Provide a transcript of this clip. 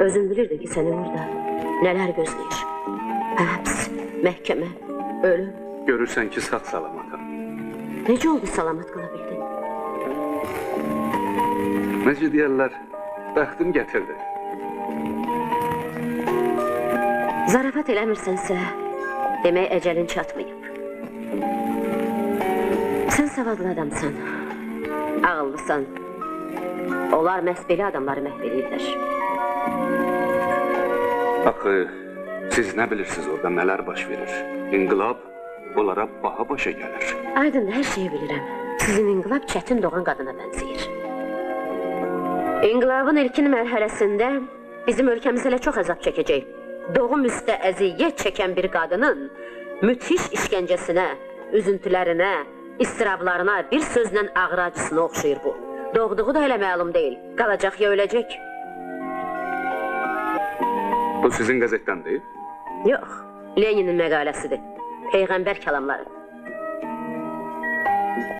Özün bilirdi ki seni orada neler gözləyir. Həbs, məhkəmə, ölüm. Görürsən ki, sağ salamatam. Necə oldu salamat qala bildin? Necə deyərlər, bəxtim gətirdi. Zarafat eləmirsənsə, demək əcəlin çatmayıb. Sən savadlı adamsan, ağıllısan. Onlar məhz belə adamları məhv edirlər. Axı, siz nə bilirsiniz orada nələr baş verir? İnqilab onlara baha başa gəlir. Aydın, hər şeyi bilirəm. Sizin inqilab çətin doğan qadına bənzəyir. İnqilabın ilkin mərhələsində bizim ölkəmiz hələ çox əzab çəkəcək. Doğum üstə əziyyət çəkən bir qadının müthiş işgəncəsinə, üzüntülərinə, istirablarına, bir sözlə ağır acısına oxşayır bu. Doğduğu da hələ məlum deyil. Qalacaq ya öləcək. Bu sizin qəzetdən deyil? Yox, Leninin məqaləsidir. Peyğəmbər kəlamları.